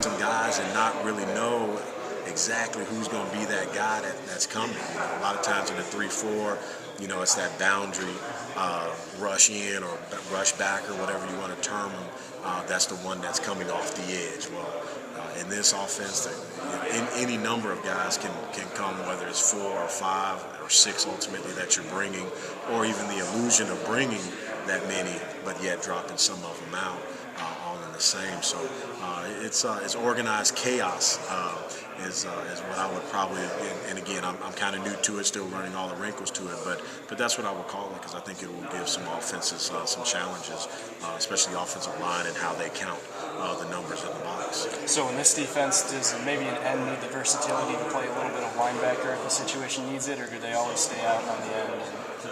some guys and not really know exactly who's going to be that guy that's coming. A lot of times in the 3-4, it's that boundary rush in or rush back or whatever you want to term them. That's the one that's coming off the edge. Well, in this offense, any number of guys can come, whether it's 4 or 5 or 6 ultimately that you're bringing, or even the illusion of bringing that many, but yet dropping some of them out. All in the same. So it's organized chaos is what I would probably, and again, I'm kind of new to it, still learning all the wrinkles to it, but that's what I would call it, because I think it will give some offenses some challenges, especially offensive line and how they count the numbers in the box. So in this defense, does maybe an end need the versatility to play a little bit of linebacker if the situation needs it, or do they always stay out on the end?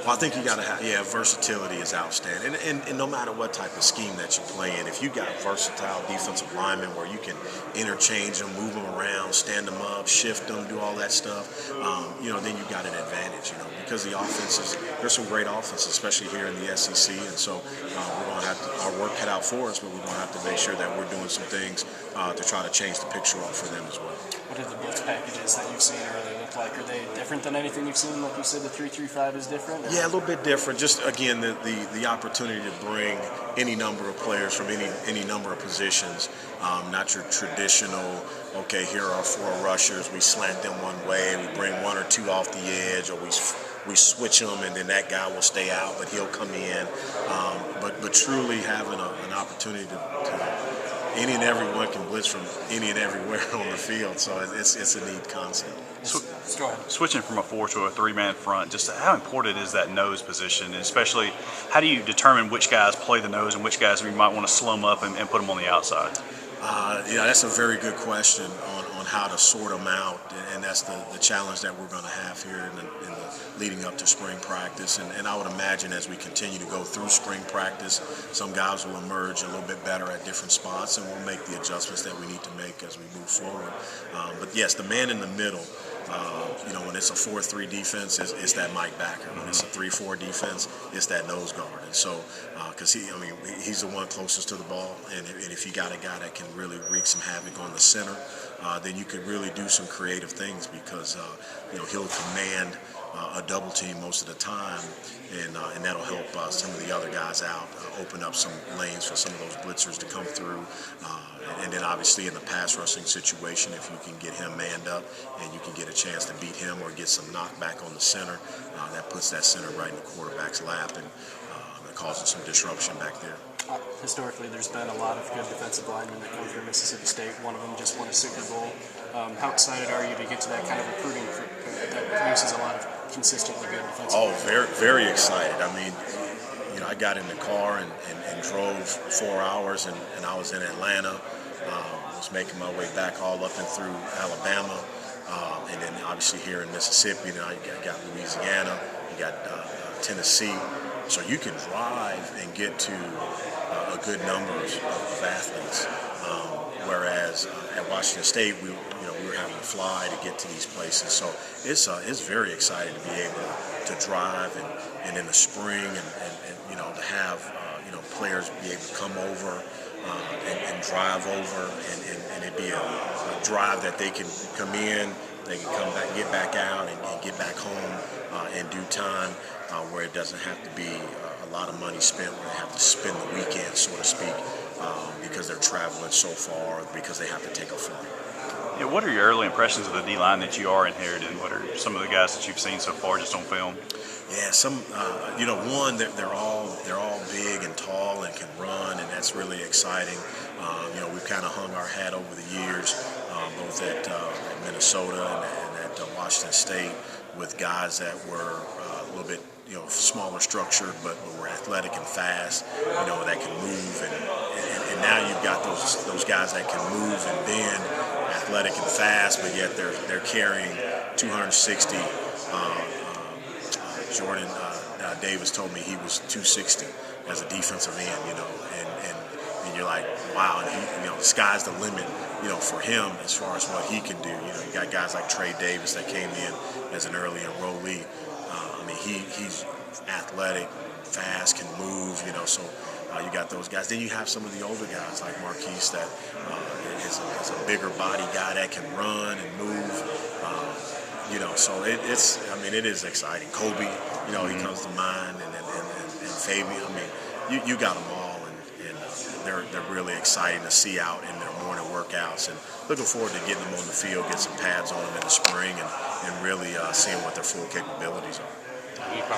Well, I think you got to have, versatility is outstanding. And no matter what type of scheme that you play in, if you got versatile defensive linemen where you can interchange them, move them around, stand them up, shift them, do all that stuff, then you got an advantage, because the offenses, there's some great offenses, especially here in the SEC. And so we're going to have our work cut out for us, but we're going to have to make sure that we're doing some things to try to change the picture up for them as well. What are the blitz packages that you've seen really look like? Are they different than anything you've seen? Like you said, the 3-3-5 is different? Yeah, a little bit different. Just, again, the opportunity to bring any number of players from any number of positions, not your traditional, okay, here are 4 rushers, we slant them one way, we bring 1 or 2 off the edge, or we switch them and then that guy will stay out, but he'll come in. But truly having an opportunity to any and everyone can blitz from any and everywhere on the field, so it's a neat concept. Go ahead. Switching from a 4 to a 3-man front, just how important is that nose position, and especially how do you determine which guys play the nose and which guys you might want to slum up and put them on the outside? That's a very good question on how to sort them out, and that's the challenge that we're going to have here in the leading up to spring practice. And I would imagine as we continue to go through spring practice, some guys will emerge a little bit better at different spots, and we'll make the adjustments that we need to make as we move forward. But yes, the man in the middle, when it's a 4-3 defense, it's that Mike backer. When it's a 3-4 defense, it's that nose guard. And so, because he's the one closest to the ball, and if you got a guy that can really wreak some havoc on the center, then you could really do some creative things, because he'll command a double team most of the time, and that'll help some of the other guys out, open up some lanes for some of those blitzers to come through. And then obviously in the pass rushing situation, if you can get him manned up and you can get a chance to beat him or get some knockback on the center, that puts that center right in the quarterback's lap and causes some disruption back there. Historically, there's been a lot of good defensive linemen that come through Mississippi State. One of them just won a Super Bowl. How excited are you to get to that kind of recruiting that produces a lot of consistently good defensive linemen? Oh, very, very excited. I got in the car and drove 4 hours, and I was in Atlanta. Was making my way back all up and through Alabama, and then obviously here in Mississippi. Now you got Louisiana, you got Tennessee. So you can drive and get to a good number of athletes. Whereas at Washington State, we were having to fly to get to these places. So it's very exciting to be able to drive and in the spring and to have players be able to come over and drive over and it be a drive that they can come in, they can come back, get back out, and get back home in due time, where it doesn't have to be a lot of money spent, where they have to spend the weekend, so to speak, because they're traveling so far, because they have to take a flight. Yeah, what are your early impressions of the D-line that you are inheriting? What are some of the guys that you've seen so far just on film? Yeah, one, they're all big and tall and can run, and that's really exciting. We've kind of hung our hat over the years, both at Minnesota and at Washington State, with guys that were a little bit smaller structured, but were athletic and fast, that can move, and now you've got those guys that can move and bend, athletic and fast, but yet they're carrying 260. Jordan Davis told me he was 260 as a defensive end, and you're like, wow, and the sky's the limit, for him as far as what he can do. You got guys like Trey Davis that came in as an early enrollee. He's athletic, fast, can move, so You got those guys. Then you have some of the older guys like Marquise that is a bigger body guy that can run and move. So it is exciting. Kobe, he comes to mind, and Fabian. You got them all, and they're really exciting to see out in their morning workouts, and looking forward to getting them on the field, get some pads on them in the spring, and really seeing what their full capabilities are.